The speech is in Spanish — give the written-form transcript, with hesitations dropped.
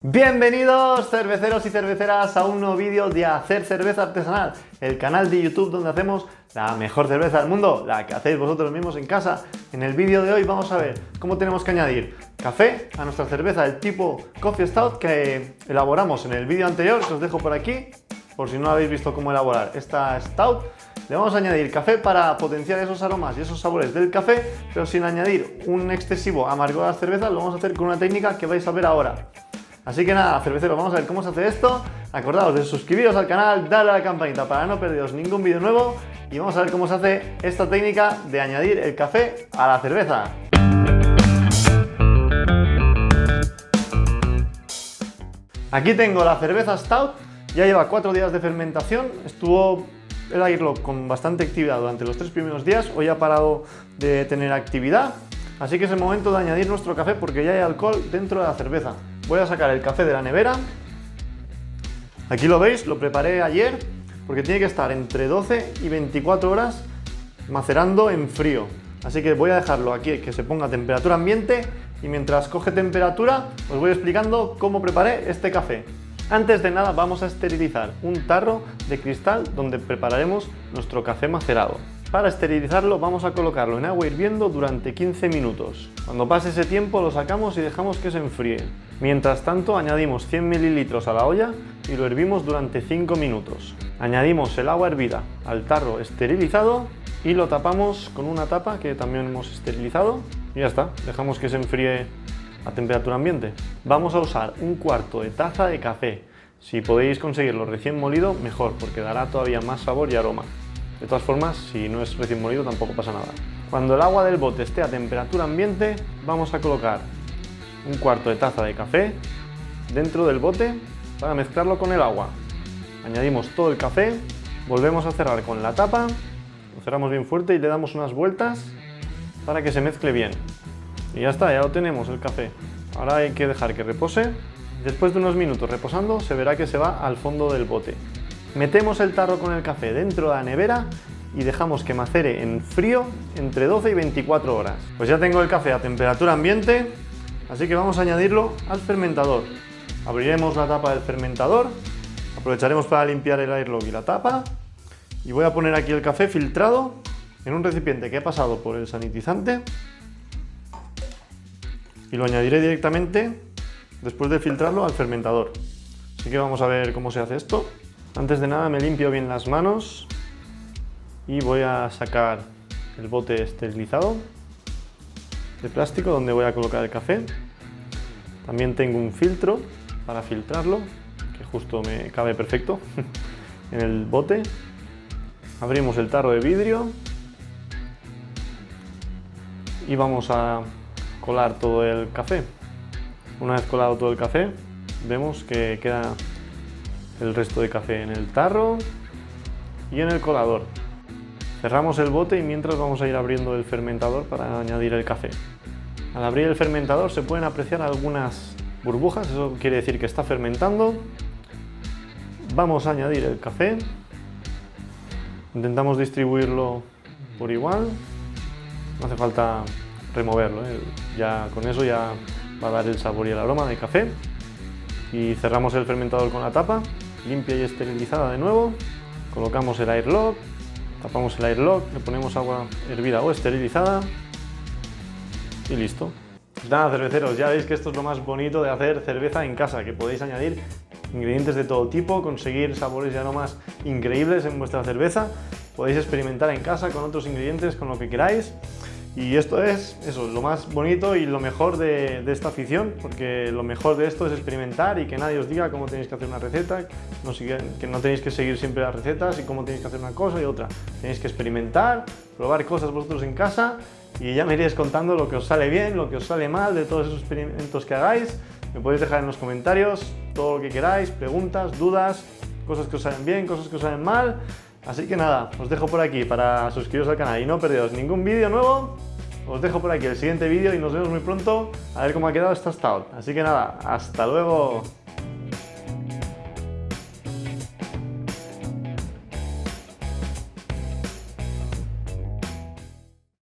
Bienvenidos cerveceros y cerveceras a un nuevo vídeo de Hacer Cerveza Artesanal, el canal de YouTube donde hacemos la mejor cerveza del mundo, la que hacéis vosotros mismos en casa. En el vídeo de hoy vamos a ver cómo tenemos que añadir café a nuestra cerveza del tipo Coffee Stout que elaboramos en el vídeo anterior, que os dejo por aquí, por si no habéis visto cómo elaborar esta Stout. Le vamos a añadir café para potenciar esos aromas y esos sabores del café, pero sin añadir un excesivo amargor a las cervezas. Lo vamos a hacer con una técnica que vais a ver ahora. Así que nada, cerveceros, vamos a ver cómo se hace esto. Acordaos de suscribiros al canal, darle a la campanita para no perderos ningún vídeo nuevo y vamos a ver cómo se hace esta técnica de añadir el café a la cerveza. Aquí tengo la cerveza Stout, ya lleva 4 días de fermentación, estuvo el airlock con bastante actividad durante los 3 primeros días, hoy ha parado de tener actividad, así que es el momento de añadir nuestro café porque ya hay alcohol dentro de la cerveza. Voy a sacar el café de la nevera. Aquí lo veis, lo preparé ayer porque tiene que estar entre 12 y 24 horas macerando en frío. Así que voy a dejarlo aquí que se ponga a temperatura ambiente y mientras coge temperatura os voy explicando cómo preparé este café. Antes de nada vamos a esterilizar un tarro de cristal donde prepararemos nuestro café macerado. Para esterilizarlo vamos a colocarlo en agua hirviendo durante 15 minutos. Cuando pase ese tiempo lo sacamos y dejamos que se enfríe. Mientras tanto añadimos 100 mililitros a la olla y lo hervimos durante 5 minutos. Añadimos el agua hervida al tarro esterilizado y lo tapamos con una tapa que también hemos esterilizado y ya está, dejamos que se enfríe a temperatura ambiente. Vamos a usar un cuarto de taza de café. Si podéis conseguirlo recién molido, mejor, porque dará todavía más sabor y aroma. De todas formas, si no es recién molido tampoco pasa nada. Cuando el agua del bote esté a temperatura ambiente, vamos a colocar un cuarto de taza de café dentro del bote para mezclarlo con el agua. Añadimos todo el café, volvemos a cerrar con la tapa, lo cerramos bien fuerte y le damos unas vueltas para que se mezcle bien. Y ya está, ya lo tenemos el café. Ahora hay que dejar que repose. Después de unos minutos reposando, se verá que se va al fondo del bote. Metemos el tarro con el café dentro de la nevera y dejamos que macere en frío entre 12 y 24 horas. Pues ya tengo el café a temperatura ambiente, así que vamos a añadirlo al fermentador. Abriremos la tapa del fermentador, aprovecharemos para limpiar el airlock y la tapa y voy a poner aquí el café filtrado en un recipiente que he pasado por el sanitizante y lo añadiré directamente después de filtrarlo al fermentador. Así que vamos a ver cómo se hace esto. Antes de nada me limpio bien las manos y voy a sacar el bote esterilizado de plástico donde voy a colocar el café. También tengo un filtro para filtrarlo, que justo me cabe perfecto en el bote. Abrimos el tarro de vidrio y vamos a colar todo el café. Una vez colado todo el café, vemos que queda el resto de café en el tarro y en el colador. Cerramos el bote y mientras vamos a ir abriendo el fermentador para añadir el café. Al abrir el fermentador se pueden apreciar algunas burbujas, eso quiere decir que está fermentando. Vamos a añadir el café. Intentamos distribuirlo por igual. No hace falta removerlo, ya con eso ya va a dar el sabor y el aroma del café. Y cerramos el fermentador con la tapa, limpia y esterilizada de nuevo. Colocamos el airlock, tapamos el airlock, le ponemos agua hervida o esterilizada y listo. Pues nada, cerveceros, ya veis que esto es lo más bonito de hacer cerveza en casa, que podéis añadir ingredientes de todo tipo, conseguir sabores y aromas increíbles en vuestra cerveza. Podéis experimentar en casa con otros ingredientes, con lo que queráis. Y esto es eso, lo más bonito y lo mejor de esta afición, porque lo mejor de esto es experimentar y que nadie os diga cómo tenéis que hacer una receta, que no tenéis que seguir siempre las recetas y cómo tenéis que hacer una cosa y otra. Tenéis que experimentar, probar cosas vosotros en casa y ya me iréis contando lo que os sale bien, lo que os sale mal de todos esos experimentos que hagáis. Me podéis dejar en los comentarios todo lo que queráis, preguntas, dudas, cosas que os salen bien, cosas que os salen mal. Así que nada, os dejo por aquí para suscribiros al canal y no perderos ningún vídeo nuevo. Os dejo por aquí el siguiente vídeo y nos vemos muy pronto a ver cómo ha quedado esta Stout. Así que nada, hasta luego.